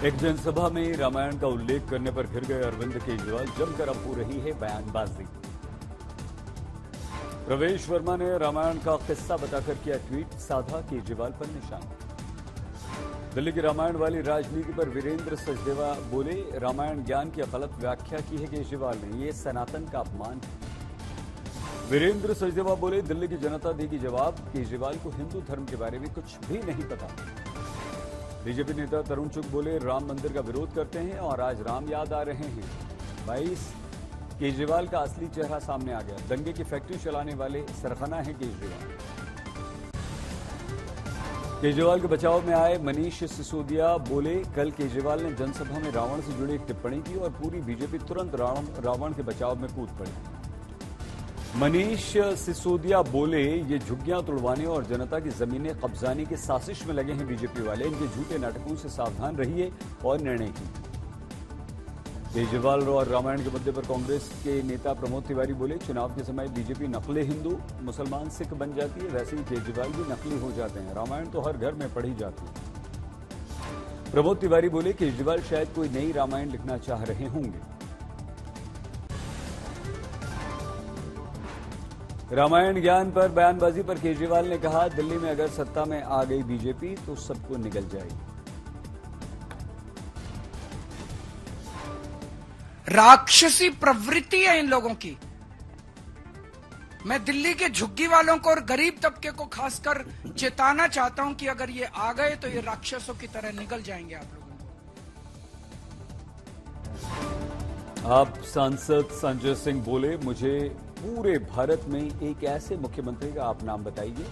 एक जनसभा में रामायण का उल्लेख करने पर घिर गए अरविंद केजरीवाल, जमकर अब हो रही है बयानबाजी। प्रवेश वर्मा ने रामायण का किस्सा बताकर किया ट्वीट, साधा केजरीवाल पर निशाना। दिल्ली की रामायण वाली राजनीति पर वीरेंद्र सचदेवा बोले, रामायण ज्ञान की गलत व्याख्या की है केजरीवाल ने, ये सनातन का अपमान है। वीरेंद्र सचदेवा बोले, दिल्ली की जनता देगी जवाब, केजरीवाल को हिंदू धर्म के बारे में कुछ भी नहीं पता। बीजेपी नेता तरुण चुग बोले, राम मंदिर का विरोध करते हैं और आज राम याद आ रहे हैं। 22 केजरीवाल का असली चेहरा सामने आ गया, दंगे की फैक्ट्री चलाने वाले सरगना है केजरीवाल। केजरीवाल के बचाव में आए मनीष सिसोदिया बोले, कल केजरीवाल ने जनसभा में रावण से जुड़ी एक टिप्पणी की और पूरी बीजेपी तुरंत रावण के बचाव में कूद पड़ी। मनीष सिसोदिया बोले, ये झुग्गियां तुड़वाने और जनता की जमीनें कब्जाने की साजिश में लगे हैं बीजेपी वाले, इनके झूठे नाटकों से सावधान रहिए और निर्णय कीजिए। केजरीवाल और रामायण के मुद्दे पर कांग्रेस के नेता प्रमोद तिवारी बोले, चुनाव के समय बीजेपी नकली हिंदू मुसलमान सिख बन जाती है, वैसे ही केजरीवाल भी नकली हो जाते हैं, रामायण तो हर घर में पढ़ी जाती है। प्रमोद तिवारी बोले, केजरीवाल शायद कोई नई रामायण लिखना चाह रहे होंगे। रामायण ज्ञान पर बयानबाजी पर केजरीवाल ने कहा, दिल्ली में अगर सत्ता में आ गई बीजेपी तो सबको निगल जाएगी। राक्षसी प्रवृत्ति है इन लोगों की। मैं दिल्ली के झुग्गी वालों को और गरीब तबके को खासकर चेताना चाहता हूं कि अगर ये आ गए तो ये राक्षसों की तरह निगल जाएंगे आप लोगों को। आप सांसद संजय सिंह बोले, मुझे पूरे भारत में एक ऐसे मुख्यमंत्री का आप नाम बताइए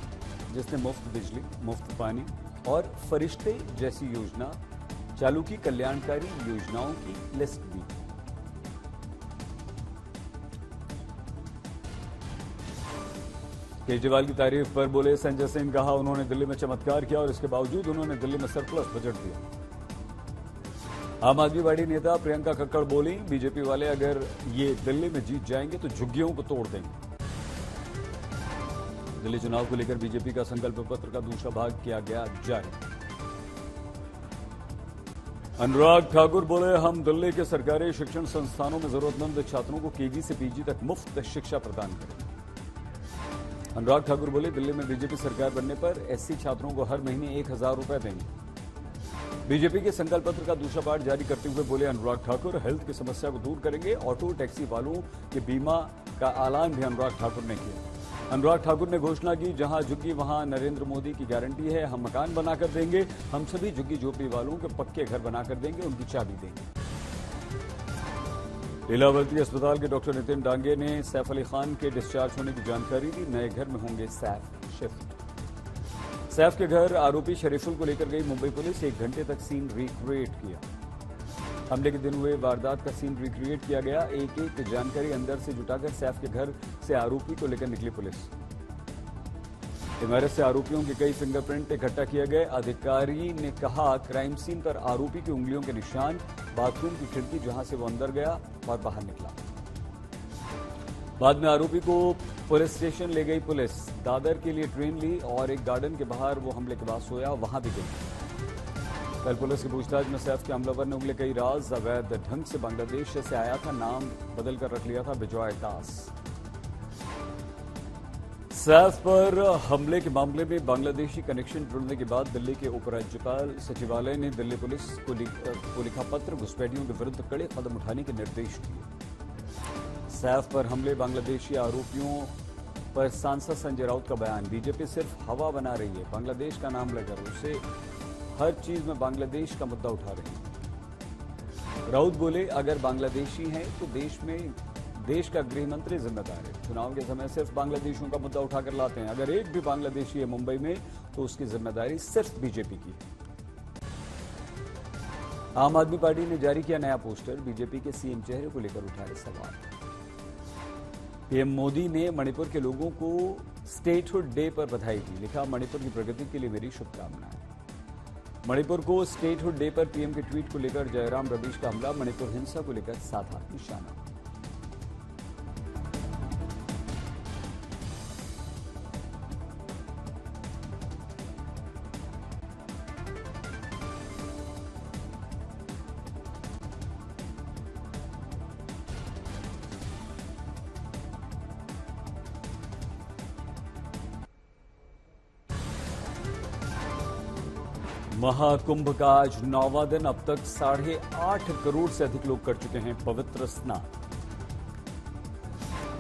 जिसने मुफ्त बिजली, मुफ्त पानी और फरिश्ते जैसी योजना चालू की, कल्याणकारी योजनाओं की लिस्ट दी। केजरीवाल की तारीफ पर बोले संजय सिंह, कहा उन्होंने दिल्ली में चमत्कार किया और इसके बावजूद उन्होंने दिल्ली में सरप्लस बजट दिया। आम आदमी पार्टी नेता प्रियंका कक्कड़ बोली, बीजेपी वाले अगर ये दिल्ली में जीत जाएंगे तो झुग्गियों को तोड़ देंगे। दिल्ली चुनाव को लेकर बीजेपी का संकल्प पत्र का दूसरा भाग किया गया जारी। अनुराग ठाकुर बोले, हम दिल्ली के सरकारी शिक्षण संस्थानों में जरूरतमंद छात्रों को केजी से पीजी तक मुफ्त शिक्षा प्रदान करेंगे। अनुराग ठाकुर बोले, दिल्ली में बीजेपी सरकार बनने पर एससी छात्रों को हर महीने 1000 रुपए देंगे। बीजेपी के संकल्प पत्र का दूसरा पार्ट जारी करते हुए बोले अनुराग ठाकुर, हेल्थ की समस्या को दूर करेंगे। ऑटो टैक्सी वालों के बीमा का ऐलान भी अनुराग ठाकुर ने किया। अनुराग ठाकुर ने घोषणा की, जहां झुग्गी वहां नरेंद्र मोदी की गारंटी है, हम मकान बनाकर देंगे, हम सभी झुग्गी झोपड़ी वालों के पक्के घर बनाकर देंगे, उनकी चाबी देंगे। लीलावती अस्पताल के डॉक्टर नितिन डांगे ने सैफ अली खान के डिस्चार्ज होने की जानकारी दी, नए घर में होंगे सैफ शिफ्ट। सैफ के घर आरोपी शरीफुल को लेकर गई मुंबई पुलिस, 1 घंटे तक सीन रिक्रिएट किया। हमले के दिन हुए वारदात का सीन रिक्रिएट किया गया, एक एक जानकारी अंदर से जुटाकर सैफ के घर से आरोपी को लेकर निकली पुलिस। इमारत से आरोपियों के कई फिंगरप्रिंट इकट्ठा किए गए। अधिकारी ने कहा, क्राइम सीन पर आरोपी की उंगलियों के निशान, बाथरूम की खिड़की जहां से वो अंदर गया और बाहर निकला। बाद में आरोपी को पुलिस स्टेशन ले गई पुलिस, दादर के लिए ट्रेन ली और एक गार्डन के बाहर वो हमले के बाद सोया, वहां भी गई। कल पुलिस की पूछताछ में सैफ के हमलावर ने उगले कई राज, अवैध ढंग से बांग्लादेश से आया था, नाम बदलकर रख लिया था विजय दास। सैफ पर हमले के मामले में बांग्लादेशी कनेक्शन जुड़ने के बाद दिल्ली के उपराज्यपाल सचिवालय ने दिल्ली पुलिस को लिखा पत्र, घुसपैठियों के विरुद्ध कड़े कदम उठाने के निर्देश दिए। सैफ पर हमले बांग्लादेशी आरोपियों पर सांसद संजय राउत का बयान, बीजेपी सिर्फ हवा बना रही है, बांग्लादेश का नाम लेकर उसे हर चीज में बांग्लादेश का मुद्दा उठा रही है। राउत बोले, अगर बांग्लादेशी हैं तो देश का गृह मंत्री जिम्मेदार है, चुनाव के समय सिर्फ बांग्लादेशियों का मुद्दा उठाकर लाते हैं, अगर एक भी बांग्लादेशी है मुंबई में तो उसकी जिम्मेदारी सिर्फ बीजेपी की है। आम आदमी पार्टी ने जारी किया नया पोस्टर, बीजेपी के सीएम चेहरे को लेकर उठाए सवाल। पीएम मोदी ने मणिपुर के लोगों को स्टेटहुड डे पर बधाई दी, लिखा, मणिपुर की प्रगति के लिए मेरी शुभकामनाएं। मणिपुर को स्टेटहुड डे पर पीएम के ट्वीट को लेकर जयराम रमेश का हमला, मणिपुर हिंसा को लेकर साधा निशाना। महाकुंभ का आज 9वां दिन, अब तक 8.5 करोड़ से अधिक लोग कर चुके हैं पवित्र स्नान।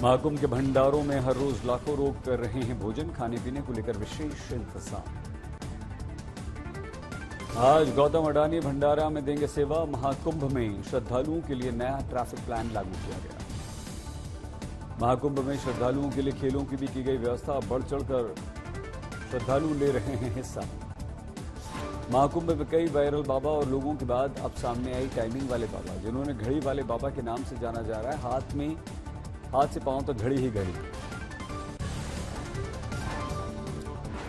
महाकुंभ के भंडारों में हर रोज लाखों लोग कर रहे हैं भोजन, खाने पीने को लेकर विशेष इंतजाम। आज गौतम अडानी भंडारा में देंगे सेवा। महाकुंभ में श्रद्धालुओं के लिए नया ट्रैफिक प्लान लागू किया गया। महाकुंभ में श्रद्धालुओं के लिए खेलों की भी की गई व्यवस्था। बढ़ चढ़कर श्रद्धालु ले रहे हैं हिस्सा। महाकुंभ में कई वायरल बाबा और लोगों के बाद अब सामने आई टाइमिंग वाले बाबा, जिन्होंने घड़ी वाले बाबा के नाम से जाना जा रहा है। हाथ से पांव तक घड़ी ही घड़ी।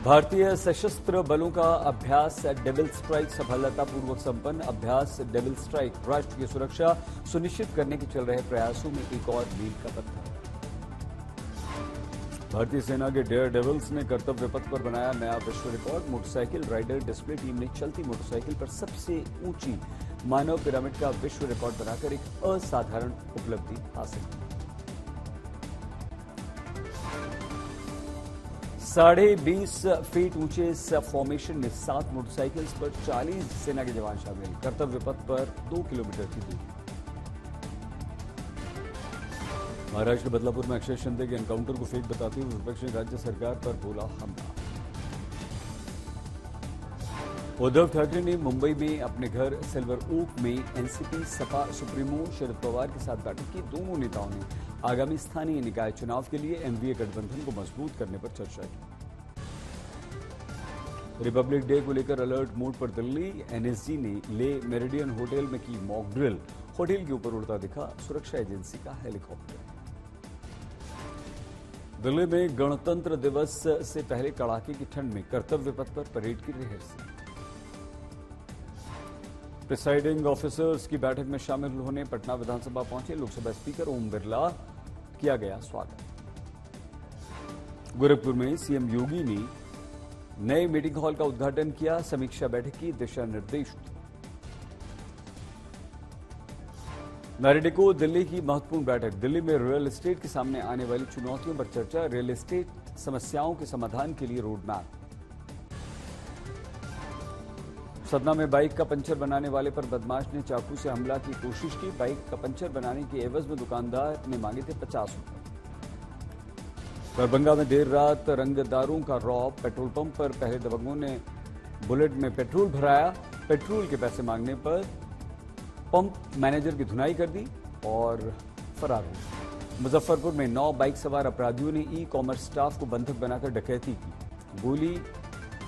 भारतीय सशस्त्र बलों का अभ्यास डेविल स्ट्राइक सफलतापूर्वक संपन्न। अभ्यास डेविल स्ट्राइक राष्ट्र की सुरक्षा सुनिश्चित करने के चल रहे प्रयासों में एक और मील का पत्थर। भारतीय सेना के डेयर डेविल्स ने कर्तव्य पथ पर बनाया नया विश्व record. Motorcycle rider display team ने चलती मोटरसाइकिल पर सबसे ऊंची मानव पिरामिड का विश्व रिकॉर्ड बनाकर एक असाधारण उपलब्धि हासिल की। 20.5 फीट ऊंचे इस फॉर्मेशन में 7 मोटरसाइकिल्स पर 40 सेना के जवान शामिल। कर्तव्य पथ पर 2 किलोमीटर की दूरी। महाराष्ट्र के बदलापुर में अक्षय शिंदे के एनकाउंटर को फेक बताते हुए विपक्ष ने राज्य सरकार पर बोला हमला। उद्धव ठाकरे ने मुंबई में अपने घर सिल्वर ओक में एनसीपी सपा सुप्रीमो शरद पवार के साथ बैठक की। दोनों नेताओं ने आगामी स्थानीय निकाय चुनाव के लिए एनडीए गठबंधन को मजबूत करने पर चर्चा की। रिपब्लिक डे को लेकर अलर्ट मोड पर दिल्ली। एनएसजी ने ले मेरिडियन होटल में की मॉक ड्रिल। होटल के ऊपर उड़ता दिखा सुरक्षा एजेंसी का हेलीकॉप्टर। दिल्ली में गणतंत्र दिवस से पहले कड़ाके की ठंड में कर्तव्य पथ पर परेड की रिहर्सल। प्रिसाइडिंग ऑफिसर्स की बैठक में शामिल होने पटना विधानसभा पहुंचे लोकसभा स्पीकर ओम बिरला। किया गया स्वागत। गोरखपुर में सीएम योगी ने नए मीटिंग हॉल का उद्घाटन किया। समीक्षा बैठक की, दिशा निर्देश। नारेडिको दिल्ली की महत्वपूर्ण बैठक। दिल्ली में रियल एस्टेट के सामने आने वाली चुनौतियों पर चर्चा। रियल एस्टेट समस्याओं के समाधान के लिए रोड मैप। सतना में बाइक का पंचर बनाने वाले पर बदमाश ने चाकू से हमला की कोशिश की। बाइक का पंचर बनाने के एवज में दुकानदार ने मांगे थे 50 रुपए। दरभंगा में देर रात रंगदारों का रौब। पेट्रोल पंप पर पहले दबंगों ने बुलेट में पेट्रोल भराया। पेट्रोल के पैसे मांगने पर पंप मैनेजर की धुनाई कर दी और फरार हो गए। मुजफ्फरपुर में 9 बाइक सवार अपराधियों ने ई कॉमर्स स्टाफ को बंधक बनाकर डकैती की। गोली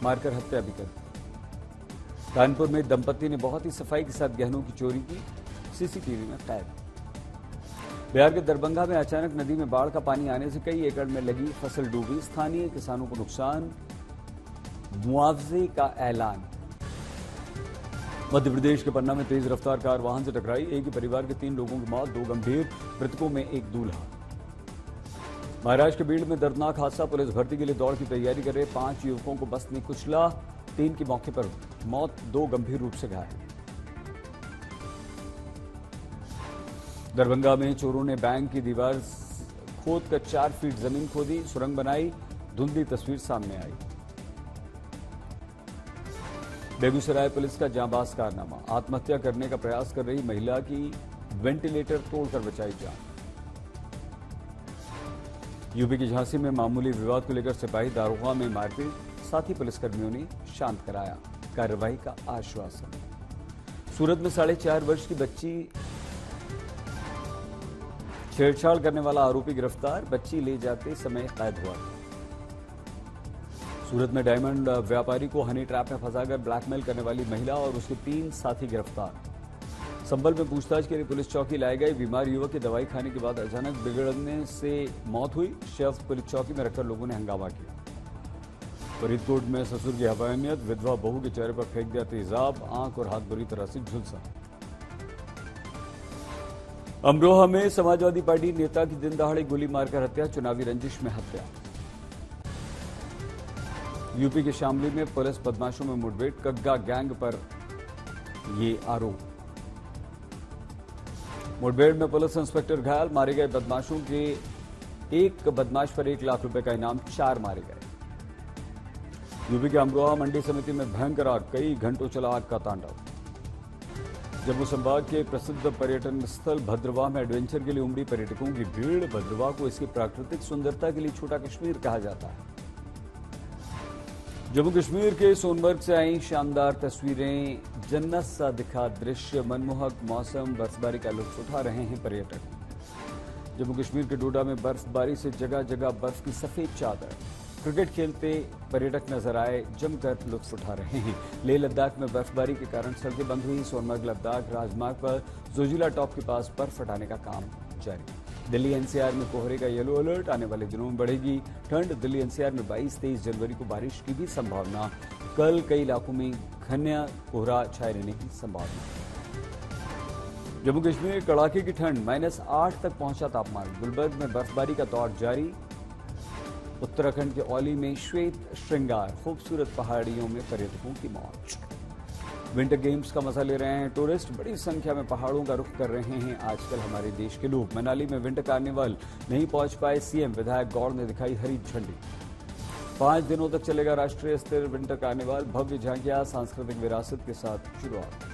मारकर हत्या भी कर दी। कानपुर में दंपति ने बहुत ही सफाई के साथ गहनों की चोरी की। सीसीटीवी में कैद। बिहार के दरभंगा में अचानक नदी में बाढ़ का पानी आने से कई एकड़ में लगी फसल डूबी। स्थानीय किसानों को नुकसान, मुआवजे का ऐलान। मध्य प्रदेश के पन्ना में तेज रफ्तार कार वाहन से टकराई। एक ही परिवार के 3 लोगों की मौत, 2 गंभीर, मृतकों में एक दूल्हा। महाराष्ट्र के बीड़ में दर्दनाक हादसा। पुलिस भर्ती के लिए दौड़ की तैयारी कर रहे 5 युवकों को बस ने कुचला। 3 की मौके पर मौत, 2 गंभीर रूप से घायल। दरभंगा में चोरों ने बैंक की दीवार खोदकर 4 फीट जमीन खोदी, सुरंग बनाई। धुंधली तस्वीर सामने आई। बेगूसराय पुलिस का जांबाज कारनामा। आत्महत्या करने का प्रयास कर रही महिला की वेंटिलेटर तोड़कर बचाई जान। यूपी की झांसी में मामूली विवाद को लेकर सिपाही दारोगा में मारपीट। साथी पुलिसकर्मियों ने शांत कराया। कार्रवाई का आश्वासन। सूरत में 4.5 वर्ष की बच्ची छेड़छाड़ करने वाला आरोपी गिरफ्तार। बच्ची ले जाते समय कैद हुआ। सूरत में डायमंड व्यापारी को हनी ट्रैप में फंसाकर ब्लैकमेल करने वाली महिला और उसके 3 साथी गिरफ्तार। संभल में पूछताछ के लिए पुलिस चौकी लाए गए। बीमार युवक की दवाई खाने के बाद अचानक बिगड़ने से मौत हुई। शव पुलिस चौकी में रखकर लोगों ने हंगामा किया। फरीदकोट में ससुर की हवानियत। विधवा बहू के चेहरे पर फेंक दिया तेजाब। आंख और हाथ बुरी तरह से झुलसा। अमरोहा में समाजवादी पार्टी नेता की दिन दहाड़े गोली मारकर हत्या। चुनावी रंजिश में हत्या। यूपी के शामली में पुलिस बदमाशों में मुठभेड़। कग्गा गैंग पर ये आरोप। मुठभेड़ में पुलिस इंस्पेक्टर घायल। मारे गए बदमाशों के एक बदमाश पर 1 लाख रुपए का इनाम। 4 मारे गए। यूपी के अमरोहा मंडी समिति में भयंकर आग, कई घंटों चला आग का तांडव। जम्मू संभाग के प्रसिद्ध पर्यटन स्थल भद्रवाह में एडवेंचर के लिए उमड़ी पर्यटकों की भीड़। भद्रवाह को इसकी प्राकृतिक सुंदरता के लिए छोटा कश्मीर कहा जाता है। जम्मू कश्मीर के सोनमर्ग से आई शानदार तस्वीरें, जन्नत सा दिखा दृश्य, मनमोहक मौसम, बर्फबारी का लुत्फ उठा रहे हैं पर्यटक। जम्मू कश्मीर के डोडा में बर्फबारी से जगह जगह बर्फ की सफेद चादर। क्रिकेट खेलते पर्यटक नजर आए, जमकर लुत्फ उठा रहे हैं। लेह लद्दाख में बर्फबारी के कारण सड़कें बंद हुई। सोनमर्ग लद्दाख राजमार्ग पर जोजिला टॉप के पास बर्फ हटाने का काम जारी। दिल्ली एनसीआर में कोहरे का येलो अलर्ट, आने वाले दिनों में बढ़ेगी ठंड। दिल्ली एनसीआर में 22-23 जनवरी को बारिश की भी संभावना। कल कई इलाकों में घना कोहरा छाए रहने की संभावना। जम्मू कश्मीर कड़ाके की ठंड, -8 तक पहुंचा तापमान। गुलबर्ग में बर्फबारी का दौर जारी। उत्तराखंड के औली में श्वेत श्रृंगार, खूबसूरत पहाड़ियों में पर्यटकों की मौज। विंटर गेम्स का मजा ले रहे हैं टूरिस्ट, बड़ी संख्या में पहाड़ों का रुख कर रहे हैं आजकल हमारे देश के लोग। मनाली में विंटर कार्निवल नहीं पहुंच पाए सीएम, विधायक गौड़ ने दिखाई हरी झंडी। 5 दिनों तक चलेगा राष्ट्रीय स्तर विंटर कार्निवल, भव्य झांकियां, सांस्कृतिक विरासत के साथ शुरुआत।